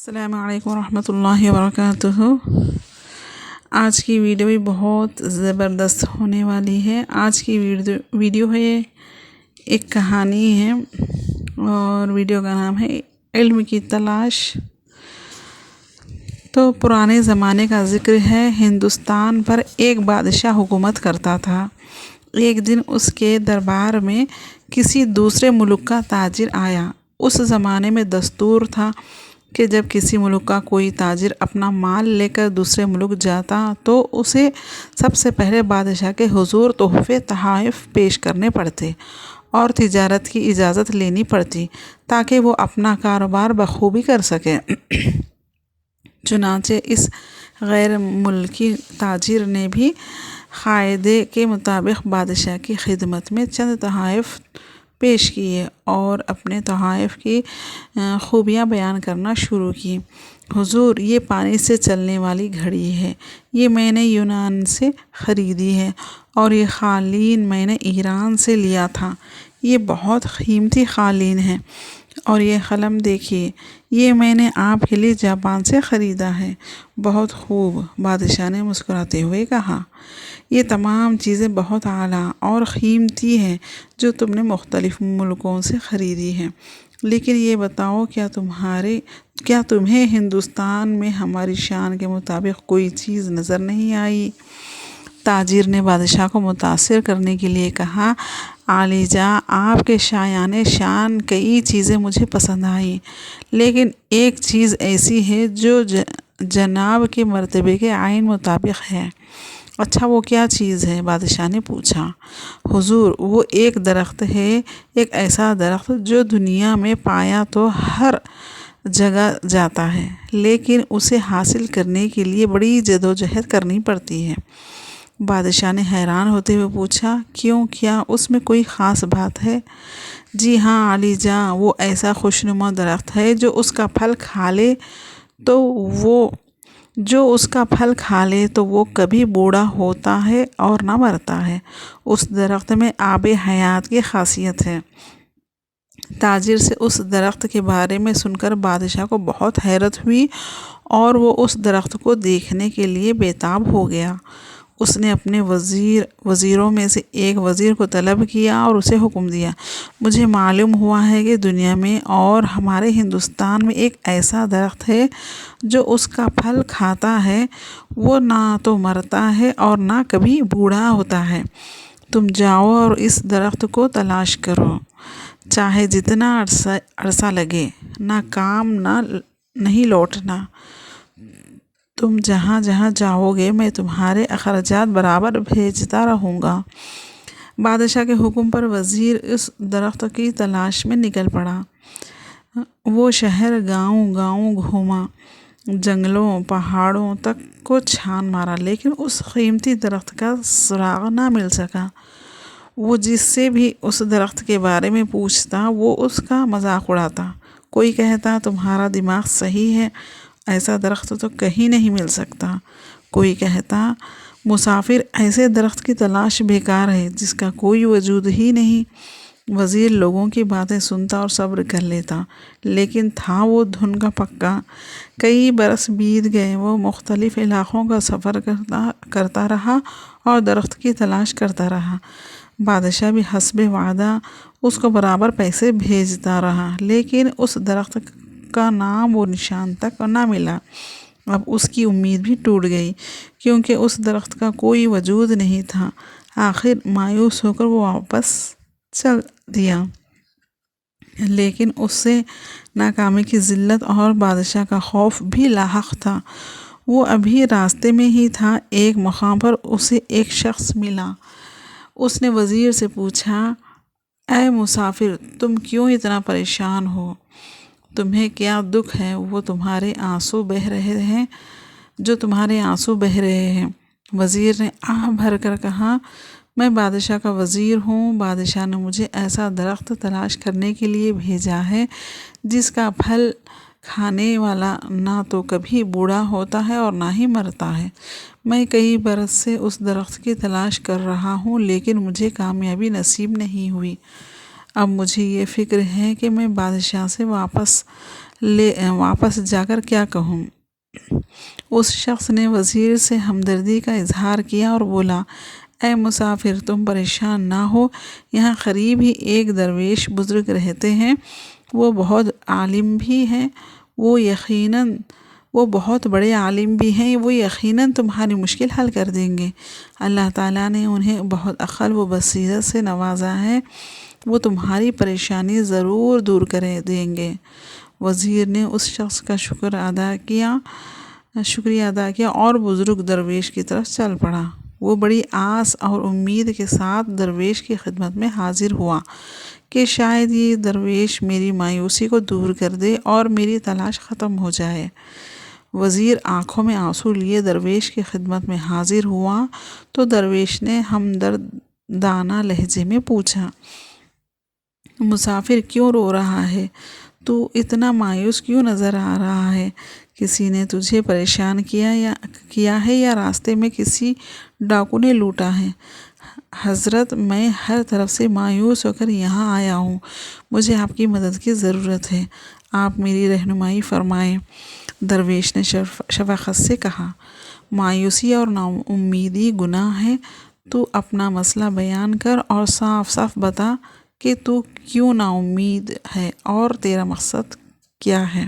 السلام علیکم ورحمۃ اللہ وبرکاتہ۔ آج کی ویڈیو بھی بہت زبردست ہونے والی ہے۔ آج کی ویڈیو ہے ایک کہانی ہے اور ویڈیو کا نام ہے علم کی تلاش۔ تو پرانے زمانے کا ذکر ہے۔ ہندوستان پر ایک بادشاہ حکومت کرتا تھا۔ ایک دن اس کے دربار میں کسی دوسرے ملک کا تاجر آیا۔ اس زمانے میں دستور تھا کہ جب کسی ملک کا کوئی تاجر اپنا مال لے کر دوسرے ملک جاتا تو اسے سب سے پہلے بادشاہ کے حضور تحفے تحائف پیش کرنے پڑتے اور تجارت کی اجازت لینی پڑتی تاکہ وہ اپنا کاروبار بخوبی کر سکے۔ چنانچہ اس غیر ملکی تاجر نے بھی قاعدے کے مطابق بادشاہ کی خدمت میں چند تحائف پیش کیے اور اپنے تحائف کی خوبیاں بیان کرنا شروع کی۔ حضور، یہ پانی سے چلنے والی گھڑی ہے، یہ میں نے یونان سے خریدی ہے، اور یہ قالین میں نے ایران سے لیا تھا، یہ بہت قیمتی قالین ہے، اور یہ قلم دیکھیے، یہ میں نے آپ کے لیے جاپان سے خریدا ہے۔ بہت خوب، بادشاہ نے مسکراتے ہوئے کہا، یہ تمام چیزیں بہت اعلیٰ اور قیمتی ہیں جو تم نے مختلف ملکوں سے خریدی ہیں، لیکن یہ بتاؤ کیا تمہیں ہندوستان میں ہماری شان کے مطابق کوئی چیز نظر نہیں آئی؟ تاجر نے بادشاہ کو متاثر کرنے کے لیے کہا، عالی جاں، آپ کے شایان شان کئی چیزیں مجھے پسند آئیں، لیکن ایک چیز ایسی ہے جو جناب کے مرتبے کے عین مطابق ہے۔ اچھا، وہ کیا چیز ہے؟ بادشاہ نے پوچھا۔ حضور، وہ ایک درخت ہے، ایک ایسا درخت جو دنیا میں پایا تو ہر جگہ جاتا ہے، لیکن اسے حاصل کرنے کے لیے بڑی جدوجہد کرنی پڑتی ہے۔ بادشاہ نے حیران ہوتے ہوئے پوچھا، کیوں، کیا اس میں کوئی خاص بات ہے؟ جی ہاں عالی جاں، وہ ایسا خوشنما درخت ہے جو اس کا پھل کھا لے تو وہ کبھی بوڑھا ہوتا ہے اور نہ مرتا ہے۔ اس درخت میں آب حیات کی خاصیت ہے۔ تاجر سے اس درخت کے بارے میں سن کر بادشاہ کو بہت حیرت ہوئی اور وہ اس درخت کو دیکھنے کے لیے بےتاب ہو گیا۔ اس نے اپنے وزیروں میں سے ایک وزیر کو طلب کیا اور اسے حکم دیا، مجھے معلوم ہوا ہے کہ دنیا میں اور ہمارے ہندوستان میں ایک ایسا درخت ہے جو اس کا پھل کھاتا ہے وہ نہ تو مرتا ہے اور نہ کبھی بوڑھا ہوتا ہے۔ تم جاؤ اور اس درخت کو تلاش کرو، چاہے جتنا عرصہ لگے، نہ کام نہیں لوٹنا۔ تم جہاں جہاں جاؤ گے میں تمہارے اخراجات برابر بھیجتا رہوں گا۔ بادشاہ کے حکم پر وزیر اس درخت کی تلاش میں نکل پڑا۔ وہ شہر گاؤں گھوما، جنگلوں پہاڑوں تک کو چھان مارا، لیکن اس قیمتی درخت کا سراغ نہ مل سکا۔ وہ جس سے بھی اس درخت کے بارے میں پوچھتا وہ اس کا مذاق اڑاتا۔ کوئی کہتا، تمہارا دماغ صحیح ہے، ایسا درخت تو کہیں نہیں مل سکتا۔ کوئی کہتا، مسافر، ایسے درخت کی تلاش بیکار ہے جس کا کوئی وجود ہی نہیں۔ وزیر لوگوں کی باتیں سنتا اور صبر کر لیتا، لیکن تھا وہ دھن کا پکا۔ کئی برس بیت گئے، وہ مختلف علاقوں کا سفر کرتا رہا اور درخت کی تلاش کرتا رہا۔ بادشاہ بھی حسب وعدہ اس کو برابر پیسے بھیجتا رہا، لیکن اس درخت کا نام و نشان تک نہ ملا۔ اب اس کی امید بھی ٹوٹ گئی، کیونکہ اس درخت کا کوئی وجود نہیں تھا۔ آخر مایوس ہو کر وہ واپس چل دیا، لیکن اس سے ناکامی کی ذلت اور بادشاہ کا خوف بھی لاحق تھا۔ وہ ابھی راستے میں ہی تھا، ایک مقام پر اسے ایک شخص ملا۔ اس نے وزیر سے پوچھا، اے مسافر، تم کیوں اتنا پریشان ہو؟ تمہیں کیا دکھ ہے؟ جو تمہارے آنسو بہہ رہے ہیں۔ وزیر نے آہ بھر کر کہا، میں بادشاہ کا وزیر ہوں، بادشاہ نے مجھے ایسا درخت تلاش کرنے کے لیے بھیجا ہے جس کا پھل کھانے والا نہ تو کبھی بوڑھا ہوتا ہے اور نہ ہی مرتا ہے۔ میں کئی برس سے اس درخت کی تلاش کر رہا ہوں، لیکن مجھے کامیابی نصیب نہیں ہوئی۔ اب مجھے یہ فکر ہے کہ میں بادشاہ سے واپس واپس جا کر کیا کہوں؟ اس شخص نے وزیر سے ہمدردی کا اظہار کیا اور بولا، اے مسافر، تم پریشان نہ ہو، یہاں قریب ہی ایک درویش بزرگ رہتے ہیں، وہ بہت عالم بھی ہیں، وہ بہت بڑے عالم بھی ہیں، وہ یقیناً تمہاری مشکل حل کر دیں گے۔ اللہ تعالیٰ نے انہیں بہت عقل و بصیرت سے نوازا ہے، وہ تمہاری پریشانی ضرور دور کر دیں گے۔ وزیر نے اس شخص کا شکریہ ادا کیا اور بزرگ درویش کی طرف چل پڑا۔ وہ بڑی آس اور امید کے ساتھ درویش کی خدمت میں حاضر ہوا کہ شاید یہ درویش میری مایوسی کو دور کر دے اور میری تلاش ختم ہو جائے۔ وزیر آنکھوں میں آنسو لیے درویش کی خدمت میں حاضر ہوا تو درویش نے ہمدردانہ لہجے میں پوچھا، مسافر کیوں رو رہا ہے؟ تو اتنا مایوس کیوں نظر آ رہا ہے؟ کسی نے تجھے پریشان کیا ہے یا راستے میں کسی ڈاکو نے لوٹا ہے؟ حضرت، میں ہر طرف سے مایوس ہو کر یہاں آیا ہوں، مجھے آپ کی مدد کی ضرورت ہے، آپ میری رہنمائی فرمائیں۔ درویش نے شفقت سے کہا، مایوسی اور نا امیدی گناہ ہے، تو اپنا مسئلہ بیان کر اور صاف صاف بتا کہ تو کیوں نا امید ہے اور تیرا مقصد کیا ہے۔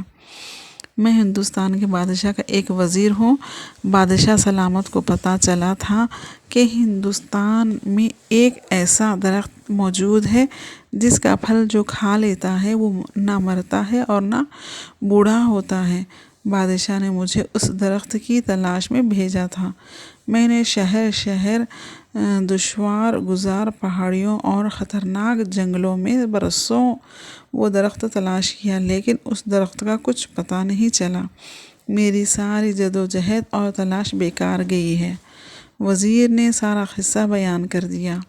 میں ہندوستان کے بادشاہ کا ایک وزیر ہوں۔ بادشاہ سلامت کو پتہ چلا تھا کہ ہندوستان میں ایک ایسا درخت موجود ہے جس کا پھل جو کھا لیتا ہے وہ نہ مرتا ہے اور نہ بوڑھا ہوتا ہے۔ بادشاہ نے مجھے اس درخت کی تلاش میں بھیجا تھا۔ میں نے شہر شہر، دشوار گزار پہاڑیوں اور خطرناک جنگلوں میں برسوں وہ درخت تلاش کیا، لیکن اس درخت کا کچھ پتہ نہیں چلا۔ میری ساری جدوجہد اور تلاش بیکار گئی ہے۔ وزیر نے سارا قصہ بیان کر دیا۔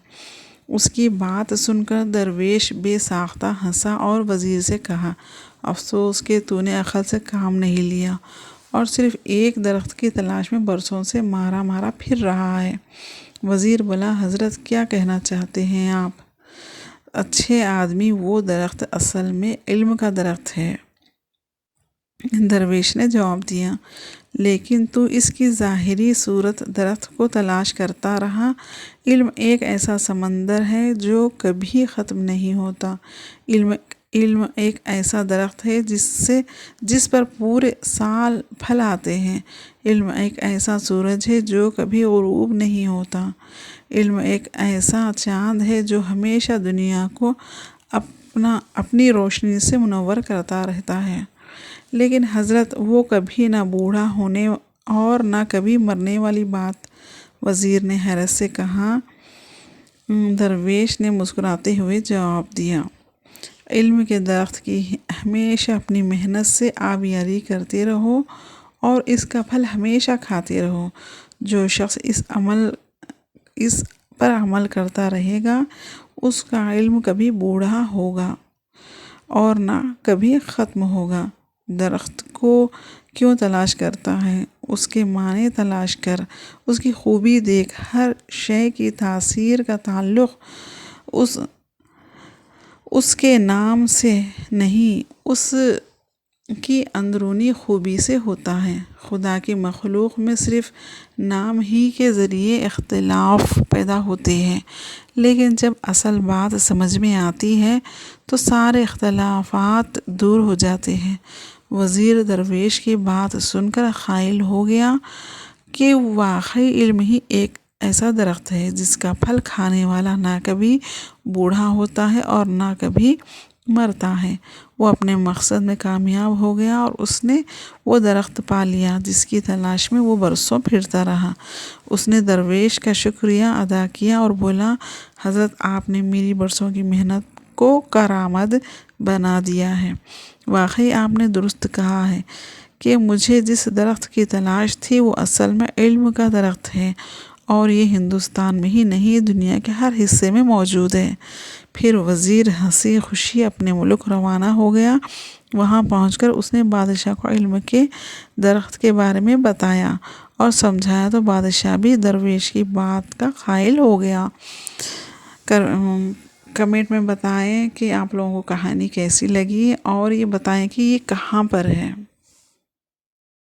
اس کی بات سن کر درویش بے ساختہ ہنسا اور وزیر سے کہا، افسوس کہ تو نے عقل سے کام نہیں لیا اور صرف ایک درخت کی تلاش میں برسوں سے مارا پھر رہا ہے۔ وزیر بولا، حضرت کیا کہنا چاہتے ہیں آپ؟ اچھے آدمی، وہ درخت اصل میں علم کا درخت ہے۔ درویش نے جواب دیا، لیکن تو اس کی ظاہری صورت درخت کو تلاش کرتا رہا۔ علم ایک ایسا سمندر ہے جو کبھی ختم نہیں ہوتا۔ علم ایک ایسا درخت ہے جس پر پورے سال پھل آتے ہیں۔ علم ایک ایسا سورج ہے جو کبھی غروب نہیں ہوتا۔ علم ایک ایسا چاند ہے جو ہمیشہ دنیا کو اپنی روشنی سے منور کرتا رہتا ہے۔ لیکن حضرت، وہ کبھی نہ بوڑھا ہونے اور نہ کبھی مرنے والی بات۔ وزیر نے حیرت سے کہا۔ درویش نے مسکراتے ہوئے جواب دیا، علم کے درخت کی ہمیشہ اپنی محنت سے آبیاری کرتے رہو اور اس کا پھل ہمیشہ کھاتے رہو۔ جو شخص اس پر عمل کرتا رہے گا اس کا علم کبھی بوڑھا ہوگا اور نہ کبھی ختم ہوگا۔ درخت کو کیوں تلاش کرتا ہے؟ اس کے معنی تلاش کر، اس کی خوبی دیکھ۔ ہر شے کی تاثیر کا تعلق اس کے نام سے نہیں، اس کی اندرونی خوبی سے ہوتا ہے۔ خدا کی مخلوق میں صرف نام ہی کے ذریعے اختلاف پیدا ہوتے ہیں، لیکن جب اصل بات سمجھ میں آتی ہے تو سارے اختلافات دور ہو جاتے ہیں۔ وزیر درویش کی بات سن کر قائل ہو گیا کہ واقعی علم ہی ایک ایسا درخت ہے جس کا پھل کھانے والا نہ کبھی بوڑھا ہوتا ہے اور نہ کبھی مرتا ہے۔ وہ اپنے مقصد میں کامیاب ہو گیا اور اس نے وہ درخت پا لیا جس کی تلاش میں وہ برسوں پھرتا رہا۔ اس نے درویش کا شکریہ ادا کیا اور بولا، حضرت، آپ نے میری برسوں کی محنت کو کارآمد بنا دیا ہے۔ واقعی آپ نے درست کہا ہے کہ مجھے جس درخت کی تلاش تھی وہ اصل میں علم کا درخت ہے، اور یہ ہندوستان میں ہی نہیں، دنیا کے ہر حصے میں موجود ہے۔ پھر وزیر ہنسی خوشی اپنے ملک روانہ ہو گیا۔ وہاں پہنچ کر اس نے بادشاہ کو علم کے درخت کے بارے میں بتایا اور سمجھایا تو بادشاہ بھی درویش کی بات کا قائل ہو گیا۔ کمنٹ میں بتائیں کہ آپ لوگوں کو کہانی کیسی لگی اور یہ بتائیں کہ یہ کہاں پر ہے۔